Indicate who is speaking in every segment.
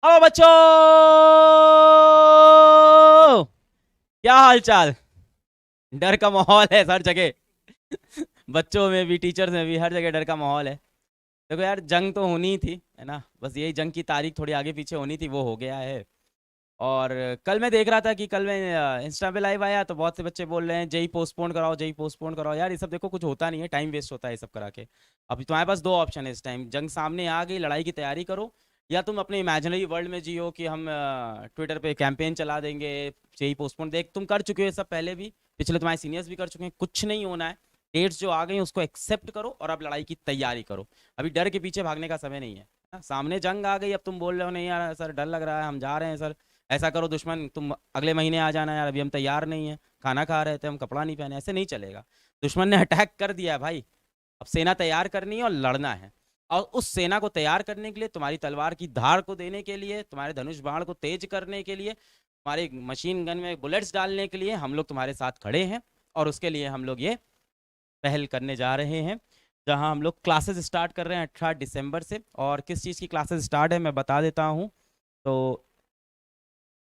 Speaker 1: Hello बच्चों, क्या हाल चाल। डर का माहौल है हर जगह। बच्चों में भी, टीचर्स में भी, हर जगह डर का माहौल है। देखो यार, जंग तो होनी ही थी, है ना। बस यही जंग की तारीख थोड़ी आगे पीछे होनी थी, वो हो गया है। और कल मैं देख रहा था कि कल मैं इंस्टा पे लाइव आया तो बहुत से बच्चे बोल रहे हैं जेई पोस्टपोन कराओ, जेई पोस्टपोन कराओ। यार ये सब देखो कुछ होता नहीं है, टाइम वेस्ट होता है ये सब करा के। अभी तुम्हारे पास दो ऑप्शन है इस टाइम, जंग सामने आ गई, लड़ाई की तैयारी करो, या तुम अपने इमेजिनरी वर्ल्ड में जियो कि हम ट्विटर पे कैंपेन चला देंगे जेई पोस्टपोन। देख तुम कर चुके हो ये सब पहले भी, पिछले तुम्हारे सीनियर्स भी कर चुके हैं, कुछ नहीं होना है। डेट्स जो आ गई हैं उसको एक्सेप्ट करो और अब लड़ाई की तैयारी करो। अभी डर के पीछे भागने का समय नहीं है। सामने जंग आ गई, अब तुम बोल रहे हो नहीं यार सर डर लग रहा है, हम जा रहे हैं सर, ऐसा करो दुश्मन तुम अगले महीने आ जाना यार, अभी हम तैयार नहीं है, खाना खा रहे थे, हम कपड़ा नहीं पहने, ऐसे नहीं चलेगा। दुश्मन ने अटैक कर दिया है भाई, अब सेना तैयार करनी है और लड़ना है। और उस सेना को तैयार करने के लिए, तुम्हारी तलवार की धार को देने के लिए, तुम्हारे धनुष बाण को तेज करने के लिए, तुम्हारे मशीन गन में बुलेट्स डालने के लिए हम लोग तुम्हारे साथ खड़े हैं। और उसके लिए हम लोग ये पहल करने जा रहे हैं, जहां हम लोग क्लासेस स्टार्ट कर रहे हैं 18 दिसंबर से। और किस चीज़ की क्लासेस स्टार्ट है मैं बता देता हूँ। तो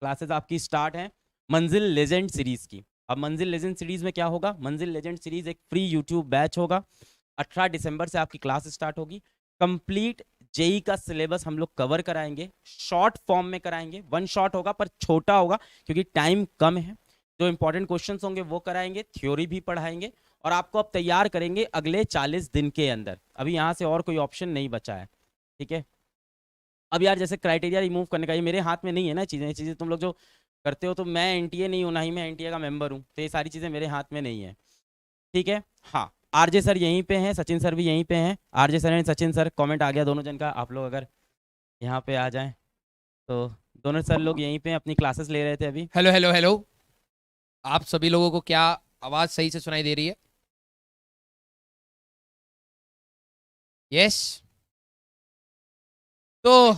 Speaker 1: क्लासेस आपकी स्टार्ट हैं मंजिल लेजेंड सीरीज की। अब मंजिल लेजेंड सीरीज में क्या होगा, मंजिल लेजेंड सीरीज एक फ्री यूट्यूब बैच होगा। 18 दिसंबर से आपकी क्लास स्टार्ट होगी। कंप्लीट जेई का सिलेबस हम लोग कवर कराएंगे, शॉर्ट फॉर्म में कराएंगे, वन शॉट होगा पर छोटा होगा क्योंकि टाइम कम है। जो इंपॉर्टेंट क्वेश्चंस होंगे वो कराएंगे, थ्योरी भी पढ़ाएंगे, और आपको अब तैयार करेंगे अगले 40 दिन के अंदर। अभी यहाँ से और कोई ऑप्शन नहीं बचा है, ठीक है। अब यार जैसे क्राइटेरिया रिमूव करने का, ये मेरे हाथ में नहीं है ना, चीज़ें चीज़ें तुम लोग जो करते हो, तो मैं एनटीए नहीं हूँ, ना ही मैं एनटीए का मेंबर हूँ, तो ये सारी चीज़ें मेरे हाथ में नहीं है, ठीक है। हाँ, आरजे सर यहीं पे हैं, सचिन सर भी यहीं पे हैं। RJ sir and Sachin sir, comment आ गया दोनों जन का, आप लोग अगर यहाँ पे आ जाएं तो। दोनों सर लोग यहीं पे अपनी क्लासेस ले रहे थे अभी।
Speaker 2: Hello hello hello. आप सभी लोगों को क्या आवाज सही से सुनाई दे रही है? यस। तो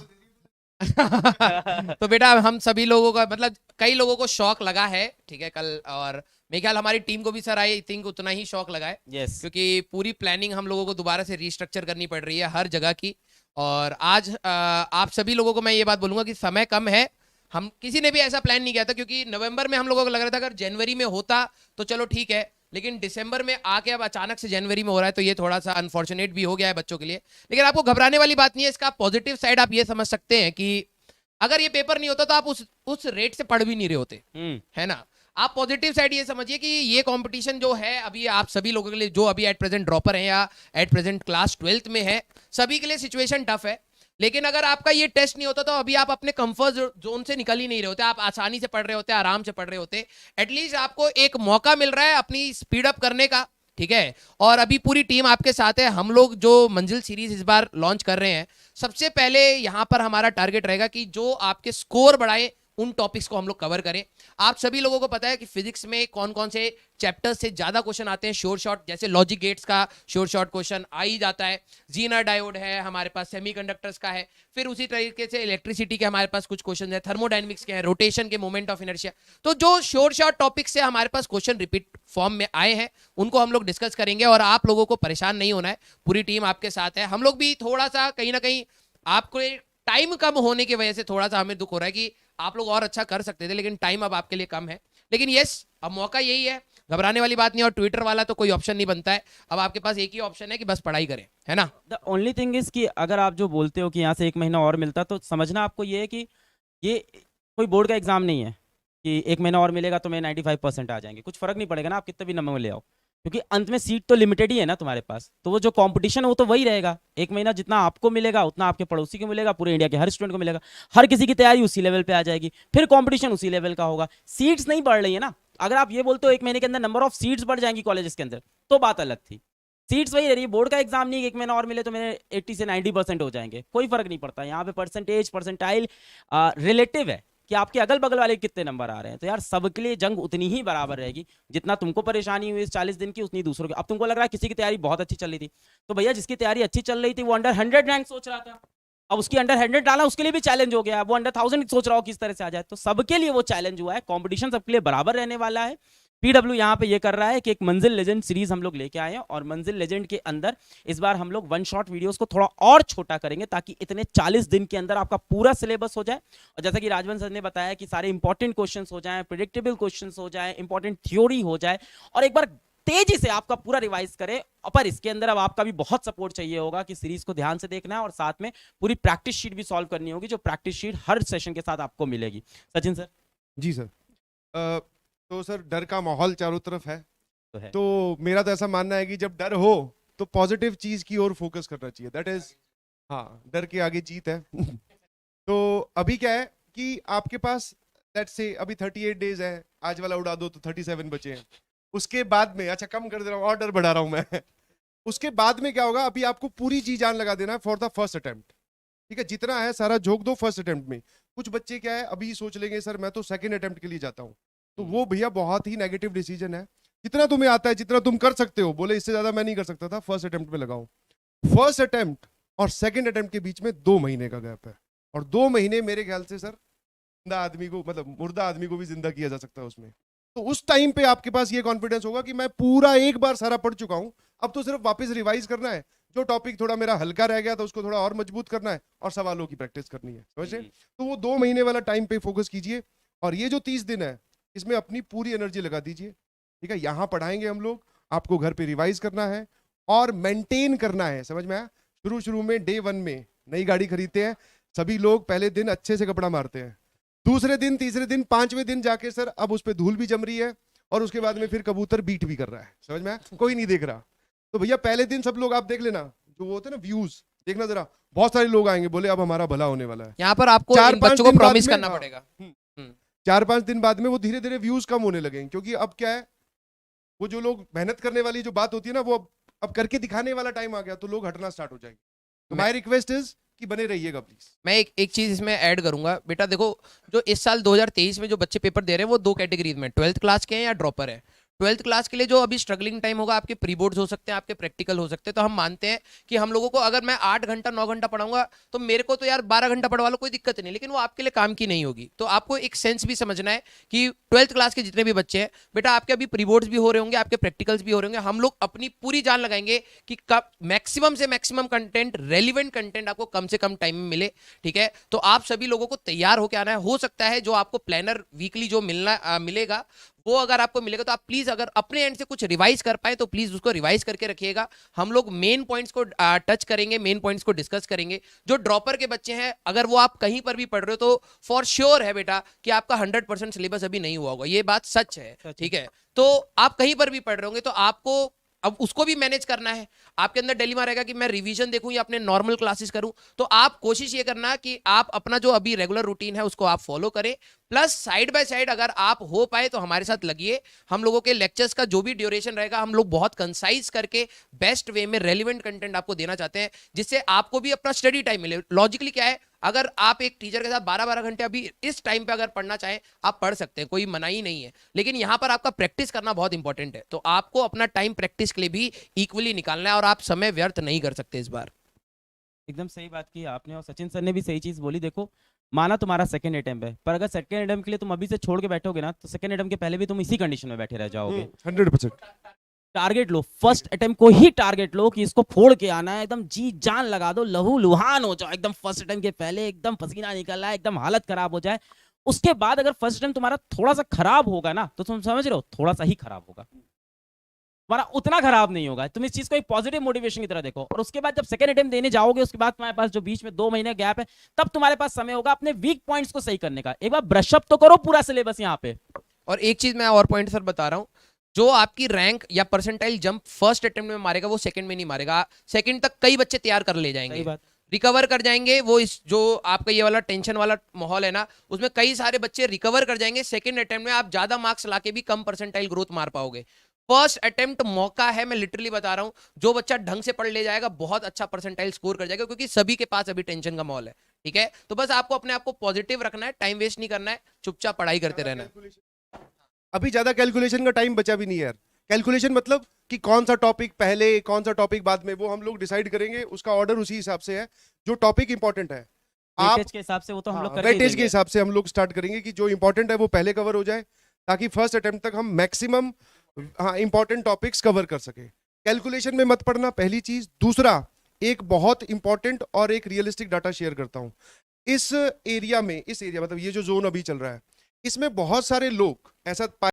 Speaker 2: तो बेटा हम सभी लोगों का मतलब कई लोगों को शौक लगा है, ठीक है, कल। और मेरे ख्याल हमारी टीम को भी सर आई थिंक उतना ही शौक लगा है,
Speaker 1: यस।
Speaker 2: क्योंकि पूरी प्लानिंग हम लोगों को दोबारा से रिस्ट्रक्चर करनी पड़ रही है हर जगह की। और आज आप सभी लोगों को मैं ये बात बोलूंगा कि समय कम है। हम किसी ने भी ऐसा प्लान नहीं किया था, क्योंकि नवंबर में हम लोगों को लग रहा था अगर जनवरी में होता तो चलो ठीक है, लेकिन दिसंबर में आके अब अचानक से जनवरी में हो रहा है, तो ये थोड़ा सा अनफॉर्चुनेट भी हो गया है बच्चों के लिए। लेकिन आपको घबराने वाली बात नहीं है, इसका पॉजिटिव साइड आप ये समझ सकते हैं कि अगर ये पेपर नहीं होता तो आप उस रेट से पढ़ भी नहीं रहे होते, है ना। आप पॉजिटिव साइड ये समझिए कि ये कंपटीशन जो है अभी आप सभी लोगों के लिए, जो अभी एट प्रेजेंट ड्रॉपर हैं या एट प्रेजेंट क्लास 12th में है, सभी के लिए सिचुएशन टफ है। लेकिन अगर आपका ये टेस्ट नहीं होता तो अभी आप अपने कंफर्ट जोन से निकल ही नहीं रहे होते, आप आसानी से पढ़ रहे होते, आराम से पढ़ रहे होते। एटलीस्ट आपको एक मौका मिल रहा है अपनी स्पीड अप करने का, ठीक है। और अभी पूरी टीम आपके साथ है। हम लोग जो मंजिल सीरीज इस बार लॉन्च कर रहे हैं, सबसे पहले यहां पर हमारा टारगेट रहेगा कि जो आपके स्कोर बढ़ाए उन टॉपिक्स को हम लोग कवर करें। आप सभी लोगों को पता है कि फिजिक्स में कौन कौन से चैप्टर से ज्यादा क्वेश्चन आते हैं श्योर शॉर्ट, जैसे लॉजिक गेट्स का श्योर शॉर्ट क्वेश्चन आ ही जाता है, जीनर डायोड है, हमारे पास सेमीकंडक्टर्स का है, फिर उसी तरीके से इलेक्ट्रिसिटी के हमारे पास कुछ क्वेश्चन है, थर्मोडायनेमिक्स के हैं, रोटेशन के, मोमेंट ऑफ इनर्शिया। तो जो श्योर शॉर्ट टॉपिक से हमारे पास क्वेश्चन रिपीट फॉर्म में आए हैं उनको हम लोग डिस्कस करेंगे। और आप लोगों को परेशान नहीं होना है, पूरी टीम आपके साथ है। हम लोग भी थोड़ा सा कहीं ना कहीं आपको टाइम कम होने की वजह से थोड़ा सा हमें दुख हो रहा है कि आप लोग और अच्छा कर सकते थे, लेकिन टाइम अब आपके लिए कम है। लेकिन यस, अब मौका यही है, घबराने वाली बात नहीं। और ट्विटर वाला तो कोई ऑप्शन नहीं बनता है, अब आपके पास एक ही ऑप्शन है कि बस पढ़ाई करें, है ना।
Speaker 1: द ओनली थिंग इज कि अगर आप जो बोलते हो कि यहाँ से एक महीना और मिलता, तो समझना आपको ये है कि ये कोई बोर्ड का एग्जाम नहीं है कि एक महीना और मिलेगा तो मेरे 95% आ जाएंगे, कुछ फर्क नहीं पड़ेगा ना आप कितने भी नंबर ले आओ, क्योंकि अंत में सीट तो लिमिटेड ही है ना तुम्हारे पास। तो वो जो कंपटीशन है वो तो वही रहेगा, एक महीना जितना आपको मिलेगा उतना आपके पड़ोसी को मिलेगा, पूरे इंडिया के हर स्टूडेंट को मिलेगा, हर किसी की तैयारी उसी लेवल पे आ जाएगी, फिर कंपटीशन उसी लेवल का होगा। सीट्स नहीं बढ़ रही है ना। अगर आप ये बोलते हो एक महीने के अंदर नंबर ऑफ सीट्स बढ़ जाएंगी कॉलेजेस के अंदर, तो बात अलग थी। सीट्स वही रह रही है, बोर्ड का एग्जाम नहीं, एक महीना और मिले तो मेरे 80 से 90% हो जाएंगे, कोई फर्क नहीं पड़ता यहाँ पे। परसेंटेज परसेंटाइल रिलेटिव है कि आपके अगल बगल वाले कितने नंबर आ रहे हैं। तो यार सबके लिए जंग उतनी ही बराबर रहेगी, जितना तुमको परेशानी हुई इस 40 दिन की उतनी दूसरों की। अब तुमको लग रहा है किसी की तैयारी बहुत अच्छी चल रही थी, तो भैया जिसकी तैयारी अच्छी चल रही थी वो अंडर 100 रैंक सोच रहा था, अब उसकी अंडर 100 डाला, उसके लिए भी चैलेंज हो गया, वो अंडर 1000 सोच रहा हो किस तरह से आ जाए। तो सबके लिए वो चैलेंज हुआ है, कॉम्पिटिशन सबके लिए बराबर रहने वाला है। पीडब्ल्यू यहाँ पे ये कर रहा है कि एक मंजिल लेजेंड सीरीज हम लोग लेके आए हैं, और मंजिल लेजेंड के अंदर इस बार हम लोग वन शॉट वीडियोस को थोड़ा और छोटा करेंगे, ताकि इतने 40 दिन के अंदर आपका पूरा सिलेबस हो जाए। और जैसा कि राजवंश सर ने बताया कि सारे इंपॉर्टेंट क्वेश्चंस हो जाएं, प्रिडिक्टेबल क्वेश्चंस हो जाएं, इंपॉर्टेंट थ्योरी हो जाए, और एक बार तेजी से आपका पूरा रिवाइज करें। पर इसके अंदर अब आपका भी बहुत सपोर्ट चाहिए होगा कि सीरीज को ध्यान से देखना है, और साथ में पूरी प्रैक्टिस शीट भी सॉल्व करनी होगी, जो प्रैक्टिस शीट हर सेशन के साथ आपको मिलेगी। सचिन सर।
Speaker 3: जी सर। तो सर डर का माहौल चारों तरफ है,
Speaker 1: तो है।
Speaker 3: तो मेरा तो ऐसा मानना है कि जब डर हो तो पॉजिटिव चीज की ओर फोकस करना चाहिए, दैट इज, हाँ, डर के आगे जीत है। तो अभी क्या है कि आपके पास लेट्स से अभी 38 डेज है, आज वाला उड़ा दो तो 37 बचे हैं। उसके बाद में, अच्छा कम कर दे रहा हूँ और डर बढ़ा रहा हूँ मैं। उसके बाद में क्या होगा, अभी आपको पूरी जी जान लगा देना है फॉर द फर्स्ट अटेम्प्ट। ठीक है, जितना है सारा झोंक दो फर्स्ट अटेम्प्ट में। कुछ बच्चे क्या है अभी सोच लेंगे सर मैं तो सेकंड अटेम्प्ट के लिए जाता हूँ, तो वो भैया बहुत ही नेगेटिव डिसीजन है। जितना तुम्हें आता है, जितना तुम कर सकते हो, बोले इससे ज्यादा मैं नहीं कर सकता था, फर्स्ट अटेम्प्ट में लगाओ। फर्स्ट अटेम्प्ट और सेकंड अटेम्प्ट के बीच में 2 महीने का गैप है, और 2 महीने मेरे ख्याल से सर जिंदा आदमी को, मतलब मुर्दा आदमी को भी जिंदा किया जा सकता है उसमें। तो उस टाइम पे आपके पास ये कॉन्फिडेंस होगा कि मैं पूरा एक बार सारा पढ़ चुका हूं, अब तो सिर्फ वापस रिवाइज करना है, जो टॉपिक थोड़ा मेरा हल्का रह गया था उसको थोड़ा और मजबूत करना है, और सवालों की प्रैक्टिस करनी है, समझ रहे? तो वो 2 महीने वाला टाइम पे फोकस कीजिए, और ये जो 30 दिन है इसमें अपनी पूरी एनर्जी लगा दीजिए। ठीक है, यहाँ पढ़ाएंगे हम लोग, आपको घर पे रिवाइज करना है और मेंटेन करना है, समझ में आया? शुरू में डे 1 में नई गाड़ी खरीदते हैं सभी लोग, पहले दिन अच्छे से कपड़ा मारते हैं, दूसरे दिन, तीसरे दिन, 5वें दिन जाके सर अब उस पर धूल भी जम रही है, और उसके बाद में फिर कबूतर बीट भी कर रहा है, समझ में आया? कोई नहीं देख रहा। तो भैया पहले दिन सब लोग आप देख लेना, जो वो होते हैं ना व्यूज, देखना जरा, बहुत सारे लोग आएंगे, बोले अब हमारा भला होने वाला है।
Speaker 2: यहाँ पर आपको इन
Speaker 3: 4-5
Speaker 2: बच्चों को
Speaker 3: दिन बाद
Speaker 2: प्रॉमिस
Speaker 3: में,
Speaker 2: करना
Speaker 3: हाँ,
Speaker 2: पड़ेगा।
Speaker 3: 4-5 दिन बाद में वो धीरे धीरे व्यूज कम होने लगेंगे, क्योंकि अब क्या है, वो जो लोग मेहनत करने वाली जो बात होती है ना, वो अब करके दिखाने वाला टाइम आ गया, तो लोग हटना स्टार्ट हो जाएंगे। तो माय रिक्वेस्ट इज कि बने रहिएगा प्लीज।
Speaker 2: मैं एक चीज इसमें ऐड करूंगा बेटा, देखो जो इस साल 2023 में जो बच्चे पेपर दे रहे हैं वो 2 कैटेगरीज में, 12th क्लास के हैं या ड्रॉपर है। 12th क्लास के लिए जो अभी स्ट्रगलिंग टाइम होगा, आपके प्री बोर्ड्स हो सकते हैं, आपके प्रैक्टिकल हो सकते हैं, तो हम मानते हैं कि हम लोगों को, अगर मैं 8 घंटा 9 घंटा पढ़ाऊंगा तो मेरे को तो यार 12 घंटा पढ़वा लो, कोई दिक्कत नहीं, लेकिन वो आपके लिए काम की नहीं होगी। तो आपको एक सेंस भी समझना है कि 12th क्लास के जितने भी बच्चे हैं बेटा, आपके अभी प्री बोर्ड्स भी हो रहे होंगे, आपके प्रैक्टिकल्स भी हो रहे होंगे, हम लोग अपनी पूरी जान लगाएंगे कि मैक्सिमम से मैक्सिमम कंटेंट, रेलिवेंट कंटेंट आपको कम से कम टाइम में मिले। ठीक है, तो आप सभी लोगों को तैयार होकर आना है। हो सकता है जो आपको प्लानर वीकली जो मिलेगा वो अगर आपको मिलेगा, तो आप प्लीज अगर अपने एंड से कुछ रिवाइज कर पाए तो प्लीज उसको रिवाइज करके रखिएगा। हम लोग मेन पॉइंट्स को टच करेंगे, मेन पॉइंट्स को डिस्कस करेंगे। जो ड्रॉपर के बच्चे हैं, अगर वो आप कहीं पर भी पढ़ रहे हो तो फॉर श्योर है बेटा कि आपका 100% सिलेबस अभी नहीं हुआ होगा, ये बात सच है। ठीक है, तो आप कहीं पर भी पढ़ रहे होंगे तो आपको अब उसको भी मैनेज करना है। आपके अंदर डिलेमा रहेगा कि मैं रिवीजन देखूं या अपने नॉर्मल क्लासेस करूं, तो आप कोशिश ये करना कि आप अपना जो अभी रेगुलर रूटीन है उसको आप फॉलो करें, प्लस साइड बाय साइड अगर आप हो पाए तो हमारे साथ लगिए। हम लोगों के लेक्चर्स का जो भी ड्यूरेशन रहेगा, हम लोग बहुत कंसाइज करके बेस्ट वे में रेलिवेंट कंटेंट आपको देना चाहते हैं, जिससे आपको भी अपना स्टडी टाइम मिले। लॉजिकली क्या है, अगर आप एक टीचर के साथ 12-12 घंटे अभी इस टाइम पे अगर पढ़ना चाहें, आप पढ़ सकते हैं, कोई मनाही नहीं है, लेकिन यहां पर आपका प्रैक्टिस करना बहुत इंपॉर्टेंट है। तो आपको अपना टाइम प्रैक्टिस के लिए भी इक्वली निकालना है, और आप समय व्यर्थ नहीं कर सकते इस बार।
Speaker 1: एकदम सही बात की आपने, और सचिन सर ने भी सही चीज बोली। देखो, माना तुम्हारा सेकंड अटेम्प्ट है, पर अगर सेकंड अटेम्प्ट के लिए तुम अभी से छोड़ के बैठोगे ना, तो सेकंड अटेम्प्ट के पहले भी तुम इसी कंडीशन में बैठे रह जाओगे।
Speaker 3: 100%।
Speaker 1: टारगेट लो, फर्स्ट अटेम्प्ट को ही टारगेट लो कि इसको फोड़ के आना है, एकदम जी जान लगा दो, लहू लुहान हो जाओ एकदम, फर्स्ट अटेम्प्ट के पहले एकदम पसीना निकल रहा है, एकदम हालत खराब हो जाए। उसके बाद अगर फर्स्ट अटेम्प्ट तुम्हारा थोड़ा सा खराब होगा ना, तो तुम समझ रहे हो, थोड़ा सा ही खराब होगा, तुम्हारा उतना खराब नहीं होगा। तुम इस चीज को एक पॉजिटिव मोटिवेशन की तरह देखो, और उसके बाद जब सेकंड अटेम्प्ट देने जाओगे, उसके बाद तुम्हारे पास जो बीच में 2 महीने गैप है, तब तुम्हारे पास समय होगा अपने वीक पॉइंट्स को सही करने का। एक बार ब्रश अप तो करो पूरा सिलेबस यहाँ पे।
Speaker 2: और एक चीज मैं और पॉइंट सर बता रहा हूं, जो आपकी रैंक या परसेंटाइल जंप फर्स्ट अटेम्प्ट में मारेगा वो सेकंड में नहीं मारेगा, सेकंड तक कई बच्चे तैयार कर ले जाएंगे, रिकवर कर जाएंगे। वो इस जो आपका ये वाला टेंशन वाला माहौल है ना, उसमें कई सारे बच्चे रिकवर कर जाएंगे। सेकंड अटेम्प्ट में आप ज्यादा मार्क्स लाके भी कम परसेंटाइल ग्रोथ मार पाओगे। फर्स्ट अटेम्प्ट मौका है, मैं लिटरली बता रहा हूं, जो बच्चा ढंग से पढ़ ले जाएगा बहुत अच्छा परसेंटाइल स्कोर कर जाएगा, क्योंकि सभी के पास अभी टेंशन का माहौल है। ठीक है, तो बस आपको अपने आप को पॉजिटिव रखना है, टाइम वेस्ट नहीं करना है, चुपचाप पढ़ाई करते रहना है।
Speaker 3: अभी ज्यादा कैलकुलेशन का टाइम बचा भी नहीं है यार। कैलकुलेशन मतलब कि कौन सा टॉपिक पहले कौन सा टॉपिक बाद में, वो हम लोग डिसाइड करेंगे, उसका ऑर्डर उसी हिसाब से है। जो टॉपिक इंपॉर्टेंट है आप
Speaker 1: के हिसाब से, वो तो हम लोग
Speaker 3: वेटेज के हिसाब से हम लोग स्टार्ट करेंगे कि जो इंपॉर्टेंट है वो पहले कवर हो जाए, ताकि फर्स्ट अटेम्प्ट तक हम मैक्सिमम हाँ इंपॉर्टेंट टॉपिक्स कवर कर सके। कैलकुलेशन में मत पड़ना, पहली चीज। दूसरा, एक बहुत इंपॉर्टेंट और एक रियलिस्टिक डाटा शेयर करता हूं। इस एरिया मतलब ये जो जोन अभी चल रहा है, इसमें बहुत सारे लोग ऐसा